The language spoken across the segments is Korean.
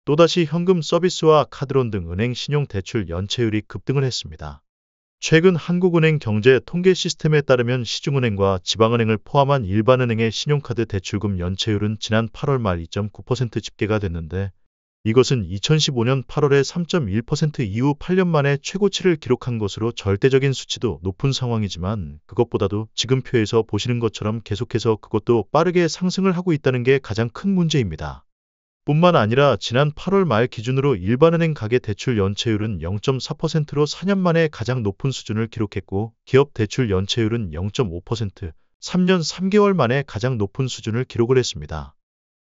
또다시 현금 서비스와 카드론 등 은행 신용 대출 연체율이 급등을 했습니다. 최근 한국은행 경제 통계 시스템에 따르면 시중은행과 지방은행을 포함한 일반은행의 신용카드 대출금 연체율은 지난 8월 말 2.9% 집계가 됐는데, 이것은 2015년 8월에 3.1% 이후 8년 만에 최고치를 기록한 것으로 절대적인 수치도 높은 상황이지만, 그것보다도 지금 표에서 보시는 것처럼 계속해서 그것도 빠르게 상승을 하고 있다는 게 가장 큰 문제입니다. 뿐만 아니라 지난 8월 말 기준으로 일반은행 가계대출 연체율은 0.4%로 4년 만에 가장 높은 수준을 기록했고, 기업 대출 연체율은 0.5%, 3년 3개월 만에 가장 높은 수준을 기록을 했습니다.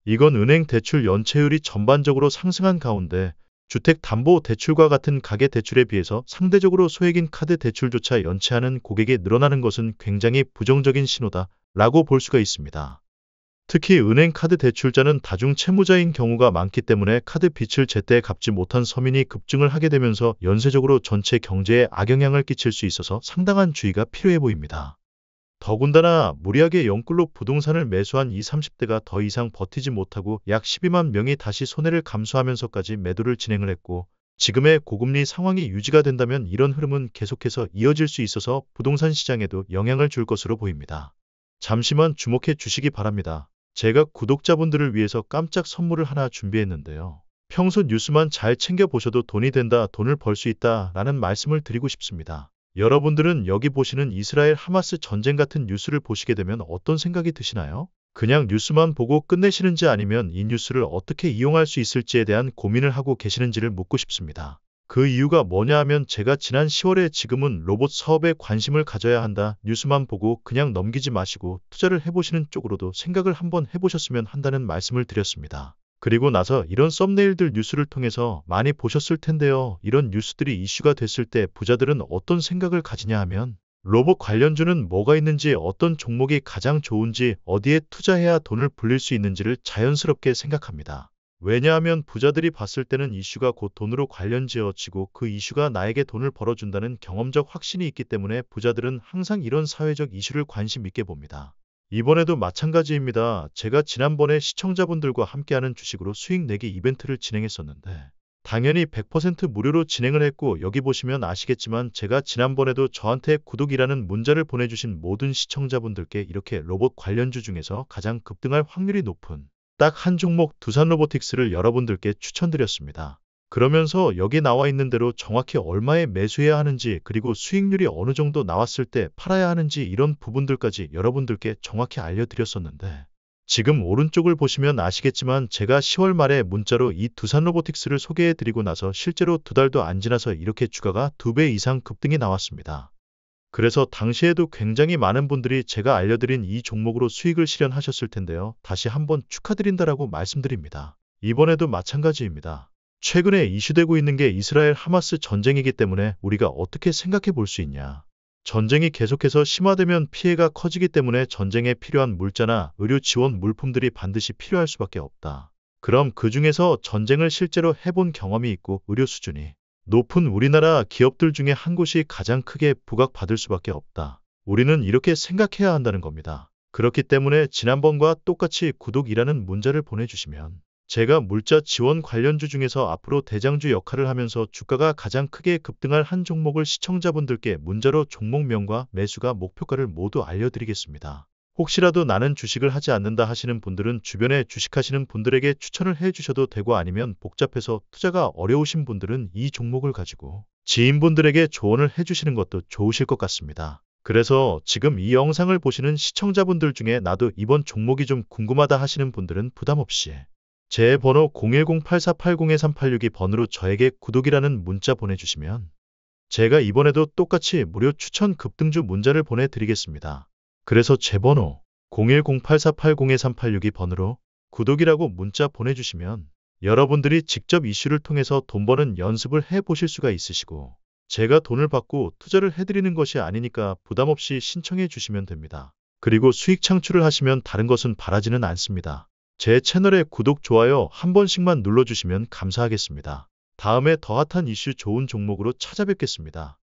이건 은행 대출 연체율이 전반적으로 상승한 가운데 주택담보대출과 같은 가계대출에 비해서 상대적으로 소액인 카드 대출조차 연체하는 고객이 늘어나는 것은 굉장히 부정적인 신호다라고 볼 수가 있습니다. 특히 은행 카드 대출자는 다중채무자인 경우가 많기 때문에 카드 빚을 제때 갚지 못한 서민이 급증을 하게 되면서 연쇄적으로 전체 경제에 악영향을 끼칠 수 있어서 상당한 주의가 필요해 보입니다. 더군다나 무리하게 영끌로 부동산을 매수한 20, 30대가 더 이상 버티지 못하고 약 12만 명이 다시 손해를 감수하면서까지 매도를 진행을 했고, 지금의 고금리 상황이 유지가 된다면 이런 흐름은 계속해서 이어질 수 있어서 부동산 시장에도 영향을 줄 것으로 보입니다. 잠시만 주목해 주시기 바랍니다. 제가 구독자분들을 위해서 깜짝 선물을 하나 준비했는데요. 평소 뉴스만 잘 챙겨보셔도 돈이 된다, 돈을 벌 수 있다 라는 말씀을 드리고 싶습니다. 여러분들은 여기 보시는 이스라엘 하마스 전쟁 같은 뉴스를 보시게 되면 어떤 생각이 드시나요? 그냥 뉴스만 보고 끝내시는지 아니면 이 뉴스를 어떻게 이용할 수 있을지에 대한 고민을 하고 계시는지를 묻고 싶습니다. 그 이유가 뭐냐 하면 제가 지난 10월에 지금은 로봇 사업에 관심을 가져야 한다, 뉴스만 보고 그냥 넘기지 마시고 투자를 해보시는 쪽으로도 생각을 한번 해보셨으면 한다는 말씀을 드렸습니다. 그리고 나서 이런 썸네일들 뉴스를 통해서 많이 보셨을 텐데요. 이런 뉴스들이 이슈가 됐을 때 부자들은 어떤 생각을 가지냐 하면 로봇 관련주는 뭐가 있는지, 어떤 종목이 가장 좋은지, 어디에 투자해야 돈을 불릴 수 있는지를 자연스럽게 생각합니다. 왜냐하면 부자들이 봤을 때는 이슈가 곧 돈으로 관련지어지고 그 이슈가 나에게 돈을 벌어준다는 경험적 확신이 있기 때문에 부자들은 항상 이런 사회적 이슈를 관심 있게 봅니다. 이번에도 마찬가지입니다. 제가 지난번에 시청자분들과 함께하는 주식으로 수익 내기 이벤트를 진행했었는데 당연히 100% 무료로 진행을 했고, 여기 보시면 아시겠지만 제가 지난번에도 저한테 구독이라는 문자를 보내주신 모든 시청자분들께 이렇게 로봇 관련주 중에서 가장 급등할 확률이 높은 딱 한 종목 두산로보틱스를 여러분들께 추천드렸습니다. 그러면서 여기 나와 있는 대로 정확히 얼마에 매수해야 하는지, 그리고 수익률이 어느 정도 나왔을 때 팔아야 하는지, 이런 부분들까지 여러분들께 정확히 알려드렸었는데, 지금 오른쪽을 보시면 아시겠지만 제가 10월 말에 문자로 이 두산로보틱스를 소개해드리고 나서 실제로 2달도 안 지나서 이렇게 주가가 2배 이상 급등이 나왔습니다. 그래서 당시에도 굉장히 많은 분들이 제가 알려드린 이 종목으로 수익을 실현하셨을 텐데요. 다시 한번 축하드린다라고 말씀드립니다. 이번에도 마찬가지입니다. 최근에 이슈되고 있는 게 이스라엘 하마스 전쟁이기 때문에 우리가 어떻게 생각해 볼 수 있냐. 전쟁이 계속해서 심화되면 피해가 커지기 때문에 전쟁에 필요한 물자나 의료 지원 물품들이 반드시 필요할 수밖에 없다. 그럼 그 중에서 전쟁을 실제로 해본 경험이 있고 의료 수준이 높은 우리나라 기업들 중에 한 곳이 가장 크게 부각받을 수밖에 없다. 우리는 이렇게 생각해야 한다는 겁니다. 그렇기 때문에 지난번과 똑같이 구독이라는 문자를 보내주시면 제가 물자 지원 관련주 중에서 앞으로 대장주 역할을 하면서 주가가 가장 크게 급등할 한 종목을 시청자분들께 문자로 종목명과 매수가 목표가를 모두 알려드리겠습니다. 혹시라도 나는 주식을 하지 않는다 하시는 분들은 주변에 주식하시는 분들에게 추천을 해주셔도 되고, 아니면 복잡해서 투자가 어려우신 분들은 이 종목을 가지고 지인분들에게 조언을 해주시는 것도 좋으실 것 같습니다. 그래서 지금 이 영상을 보시는 시청자분들 중에 나도 이번 종목이 좀 궁금하다 하시는 분들은 부담없이 제 번호 010-8480-2386이 번호로 저에게 구독이라는 문자 보내주시면 제가 이번에도 똑같이 무료 추천 급등주 문자를 보내드리겠습니다. 그래서 제 번호 010-8480-2386이 번호로 구독이라고 문자 보내주시면 여러분들이 직접 이슈를 통해서 돈 버는 연습을 해보실 수가 있으시고, 제가 돈을 받고 투자를 해드리는 것이 아니니까 부담없이 신청해 주시면 됩니다. 그리고 수익 창출을 하시면 다른 것은 바라지는 않습니다. 제 채널에 구독, 좋아요 한 번씩만 눌러주시면 감사하겠습니다. 다음에 더 핫한 이슈 좋은 종목으로 찾아뵙겠습니다.